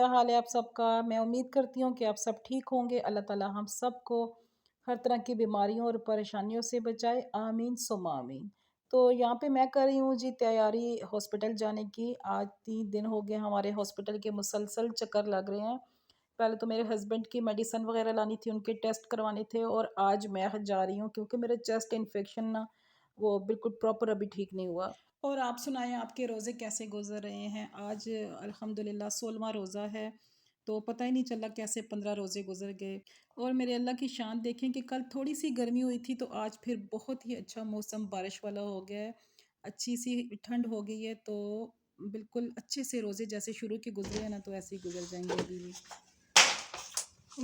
کیا حال ہے آپ سب کا؟ میں امید کرتی ہوں کہ آپ سب ٹھیک ہوں گے۔ اللہ تعالی ہم سب کو ہر طرح کی بیماریوں اور پریشانیوں سے بچائے، آمین ثم آمین۔ تو یہاں پہ میں کر رہی ہوں جی تیاری ہاسپٹل جانے کی۔ آج 3 دن ہو گئے ہمارے ہاسپٹل کے مسلسل چکر لگ رہے ہیں۔ پہلے تو میرے ہسبینڈ کی میڈیسن وغیرہ لانی تھی، ان کے ٹیسٹ کروانے تھے، اور آج میں جا رہی ہوں کیونکہ میرے چیسٹ انفیکشن نا وہ بالکل پراپر ابھی ٹھیک نہیں ہوا۔ اور آپ سنائیں آپ کے روزے کیسے گزر رہے ہیں؟ آج الحمدللہ 16واں روزہ ہے، تو پتہ ہی نہیں چلا کیسے 15 روزے گزر گئے۔ اور میرے اللہ کی شان دیکھیں کہ کل تھوڑی سی گرمی ہوئی تھی، تو آج پھر بہت ہی اچھا موسم بارش والا ہو گیا ہے، اچھی سی ٹھنڈ ہو گئی ہے، تو بالکل اچھے سے روزے جیسے شروع کے گزرے ہیں نا، تو ایسے ہی گزر جائیں گے ابھی بھی۔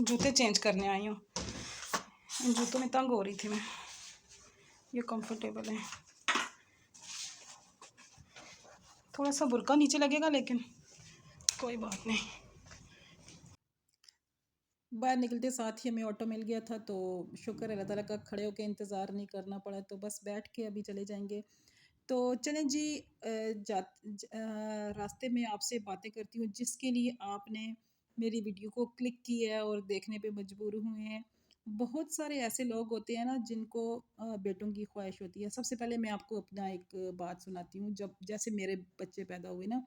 جوتے چینج کرنے آئی ہوں، ان جوتوں میں تنگ ہو رہی تھی میں، یہ کمفرٹیبل ہے، تھوڑا سا برقع نیچے لگے گا لیکن کوئی بات نہیں۔ باہر نکلتے ساتھ ہی ہمیں آٹو مل گیا تھا، تو شکر اللہ تعالیٰ کا کھڑے ہو کے انتظار نہیں کرنا پڑا، تو بس بیٹھ کے ابھی چلے جائیں گے۔ تو چلیں جی، راستے میں آپ سے باتیں کرتی ہوں جس کے لیے آپ نے میری ویڈیو کو کلک کیا ہے اور دیکھنے پہ مجبور ہوئے ہیں۔ بہت سارے ایسے لوگ ہوتے ہیں نا جن کو بیٹوں کی خواہش ہوتی ہے۔ سب سے پہلے میں آپ کو اپنا ایک بات سناتی ہوں۔ جب جیسے میرے بچے پیدا ہوئے نا،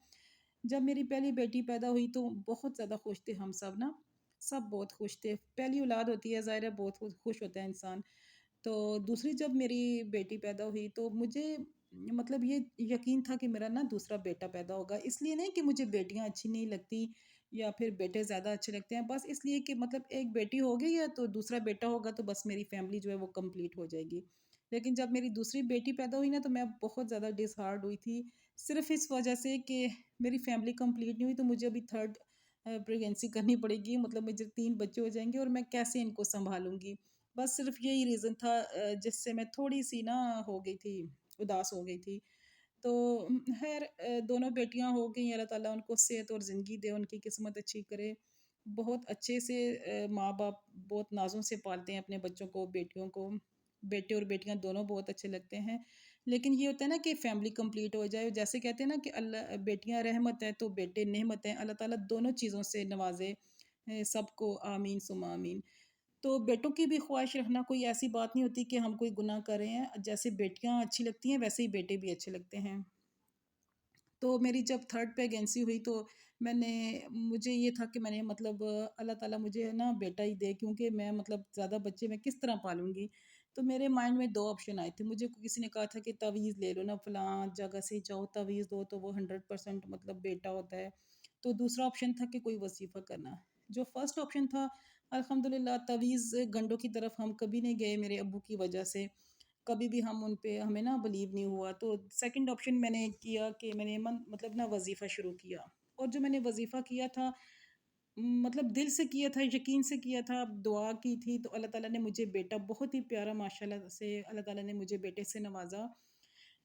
جب میری پہلی بیٹی پیدا ہوئی تو بہت زیادہ خوش تھے ہم سب نا، سب بہت خوش تھے۔ پہلی اولاد ہوتی ہے، ظاہر ہے بہت خوش ہوتا ہے انسان۔ تو دوسری جب میری بیٹی پیدا ہوئی تو مجھے مطلب یہ یقین تھا کہ میرا نا دوسرا بیٹا پیدا ہوگا۔ اس لیے نہیں کہ مجھے بیٹیاں اچھی نہیں لگتی یا پھر بیٹے زیادہ اچھے لگتے ہیں، بس اس لیے کہ مطلب ایک بیٹی ہو گئی ہے تو دوسرا بیٹا ہوگا تو بس میری فیملی جو ہے وہ کمپلیٹ ہو جائے گی۔ لیکن جب میری دوسری بیٹی پیدا ہوئی نا تو میں بہت زیادہ ڈس ہارڈ ہوئی تھی، صرف اس وجہ سے کہ میری فیملی کمپلیٹ نہیں ہوئی، تو مجھے ابھی تھرڈ پریگنسی کرنی پڑے گی، مطلب مجھے 3 بچے ہو جائیں گے اور میں کیسے ان کو سنبھالوں گی۔ بس صرف یہی ریزن تھا جس سے میں تھوڑی سی نا ہو گئی تھی، اداس ہو گئی تھی۔ تو خیر دونوں بیٹیاں ہو گئیں، اللہ تعالیٰ ان کو صحت اور زندگی دے، ان کی قسمت اچھی کرے۔ بہت اچھے سے ماں باپ بہت نازوں سے پالتے ہیں اپنے بچوں کو، بیٹیوں کو، بیٹے اور بیٹیاں دونوں بہت اچھے لگتے ہیں۔ لیکن یہ ہوتا ہے نا کہ فیملی کمپلیٹ ہو جائے، جیسے کہتے ہیں نا کہ اللہ بیٹیاں رحمت ہے تو بیٹے نعمت ہیں، اللہ تعالیٰ دونوں چیزوں سے نوازے سب کو، آمین ثم آمین۔ تو بیٹوں کی بھی خواہش رکھنا کوئی ایسی بات نہیں ہوتی کہ ہم کوئی گناہ کر رہے ہیں، جیسے بیٹیاں اچھی لگتی ہیں ویسے ہی بیٹے بھی اچھے لگتے ہیں۔ تو میری جب تھرڈ پریگنسی ہوئی تو مجھے یہ تھا کہ میں نے مطلب اللہ تعالیٰ مجھے نا بیٹا ہی دے، کیونکہ میں مطلب زیادہ بچے میں کس طرح پالوں گی۔ تو میرے مائنڈ میں 2 آپشن آئے تھے، مجھے کسی نے کہا تھا کہ تعویذ لے لو نا، فلاں جگہ سے جاؤ تعویذ دو تو وہ 100% مطلب بیٹا ہوتا ہے۔ تو دوسرا آپشن تھا کہ کوئی وظیفہ کرنا۔ جو فرسٹ آپشن تھا، الحمدللہ تعویذ گنڈوں کی طرف ہم کبھی نہیں گئے میرے ابو کی وجہ سے، کبھی بھی ہم ان پہ ہمیں نا بلیو نہیں ہوا۔ تو سیکنڈ آپشن میں نے کیا کہ میں نے مطلب نا وظیفہ شروع کیا، اور جو میں نے وظیفہ کیا تھا مطلب دل سے کیا تھا، یقین سے کیا تھا، دعا کی تھی، تو اللہ تعالیٰ نے مجھے بیٹا بہت ہی پیارا ماشاءاللہ سے اللہ تعالیٰ نے مجھے بیٹے سے نوازا۔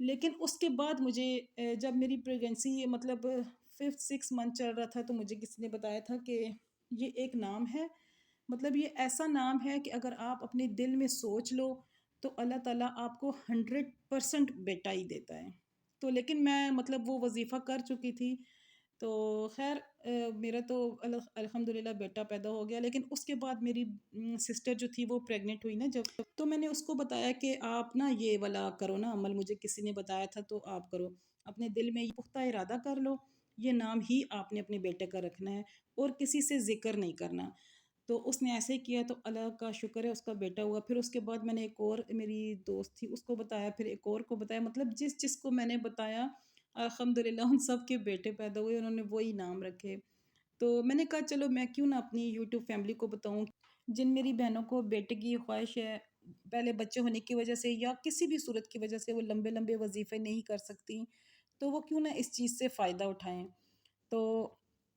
لیکن اس کے بعد مجھے جب میری پریگنسی مطلب 5th 6th منتھ چل رہا تھا تو مجھے کسی نے بتایا تھا کہ یہ ایک نام ہے، مطلب یہ ایسا نام ہے کہ اگر آپ اپنے دل میں سوچ لو تو اللہ تعالیٰ آپ کو 100% بیٹا ہی دیتا ہے۔ تو لیکن میں مطلب وہ وظیفہ کر چکی تھی، تو خیر میرا تو الحمدللہ بیٹا پیدا ہو گیا۔ لیکن اس کے بعد میری سسٹر جو تھی وہ پریگنٹ ہوئی نا جب، تو میں نے اس کو بتایا کہ آپ نا یہ والا کرو نا عمل، مجھے کسی نے بتایا تھا تو آپ کرو، اپنے دل میں یہ پختہ ارادہ کر لو، یہ نام ہی آپ نے اپنے بیٹے کا رکھنا ہے اور کسی سے ذکر نہیں کرنا۔ تو اس نے ایسے ہی کیا، تو اللہ کا شکر ہے اس کا بیٹا ہوا۔ پھر اس کے بعد میں نے ایک اور میری دوست تھی اس کو بتایا، پھر ایک اور کو بتایا، مطلب جس جس کو میں نے بتایا الحمدللہ ان سب کے بیٹے پیدا ہوئے، انہوں نے وہی نام رکھے۔ تو میں نے کہا چلو میں کیوں نہ اپنی یوٹیوب فیملی کو بتاؤں، جن میری بہنوں کو بیٹے کی خواہش ہے، پہلے بچے ہونے کی وجہ سے یا کسی بھی صورت کی وجہ سے وہ لمبے لمبے وظیفے نہیں کر سکتی، تو وہ کیوں نہ اس چیز سے فائدہ اٹھائیں۔ تو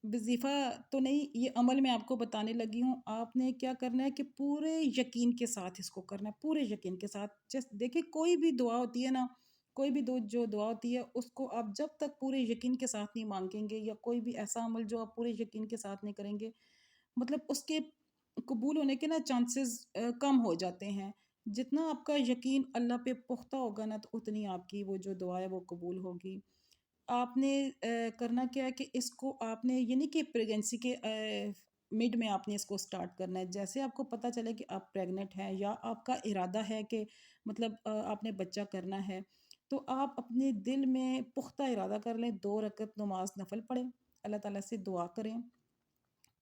وظیفہ تو نہیں، یہ عمل میں آپ کو بتانے لگی ہوں۔ آپ نے کیا کرنا ہے کہ پورے یقین کے ساتھ اس کو کرنا ہے، پورے یقین کے ساتھ۔ دیکھیں کوئی بھی دعا ہوتی ہے نا، کوئی بھی جو دعا ہوتی ہے اس کو آپ جب تک پورے یقین کے ساتھ نہیں مانگیں گے، یا کوئی بھی ایسا عمل جو آپ پورے یقین کے ساتھ نہیں کریں گے، مطلب اس کے قبول ہونے کے نا چانسز کم ہو جاتے ہیں۔ جتنا آپ کا یقین اللہ پہ پختہ ہوگا نا تو اتنی آپ کی وہ جو دعا ہے وہ قبول ہوگی۔ آپ نے کرنا کیا ہے کہ اس کو آپ نے یہ نہیں کہ پریگنینسی کے مڈ میں آپ نے اس کو سٹارٹ کرنا ہے، جیسے آپ کو پتہ چلے کہ آپ پریگننٹ ہیں یا آپ کا ارادہ ہے کہ مطلب آپ نے بچہ کرنا ہے، تو آپ اپنے دل میں پختہ ارادہ کر لیں، 2 رکعت نماز نفل پڑھیں، اللہ تعالیٰ سے دعا کریں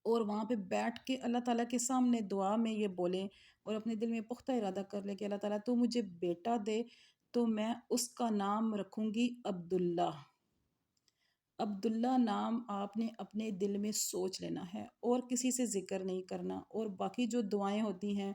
اور وہاں پہ بیٹھ کے اللہ تعالیٰ کے سامنے دعا میں یہ بولیں اور اپنے دل میں پختہ ارادہ کر لیں کہ اللہ تعالیٰ تو مجھے بیٹا دے، تو میں اس کا نام رکھوں گی عبداللہ۔ عبداللہ نام آپ نے اپنے دل میں سوچ لینا ہے اور کسی سے ذکر نہیں کرنا، اور باقی جو دعائیں ہوتی ہیں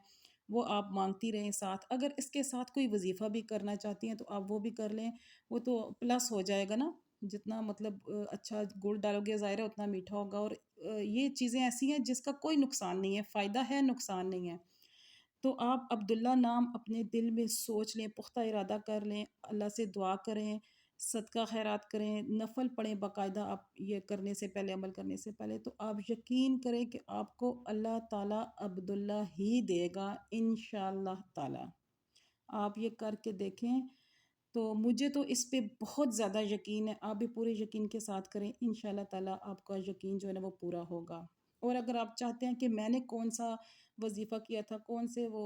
وہ آپ مانگتی رہیں ساتھ، اگر اس کے ساتھ کوئی وظیفہ بھی کرنا چاہتی ہیں تو آپ وہ بھی کر لیں، وہ تو پلس ہو جائے گا نا، جتنا مطلب اچھا گڑ ڈالو گے ظاہر ہے اتنا میٹھا ہوگا، اور یہ چیزیں ایسی ہیں جس کا کوئی نقصان نہیں ہے، فائدہ ہے نقصان نہیں ہے۔ تو آپ عبداللہ نام اپنے دل میں سوچ لیں، پختہ ارادہ کر لیں، اللہ سے دعا کریں، صدقہ خیرات کریں، نفل پڑھیں باقاعدہ، آپ یہ کرنے سے پہلے، عمل کرنے سے پہلے، تو آپ یقین کریں کہ آپ کو اللہ تعالیٰ عبداللہ ہی دے گا انشاءاللہ تعالیٰ۔ آپ یہ کر کے دیکھیں، تو مجھے تو اس پہ بہت زیادہ یقین ہے، آپ بھی پورے یقین کے ساتھ کریں، انشاءاللہ تعالیٰ آپ کا یقین جو ہے نا وہ پورا ہوگا۔ اور اگر آپ چاہتے ہیں کہ میں نے کون سا وظیفہ کیا تھا، کون سے وہ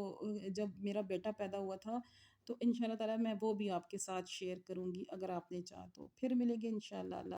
جب میرا بیٹا پیدا ہوا تھا، تو انشاءاللہ تعالیٰ میں وہ بھی آپ کے ساتھ شیئر کروں گی اگر آپ نے چاہا تو۔ پھر ملیں گے انشاءاللہ۔ اللہ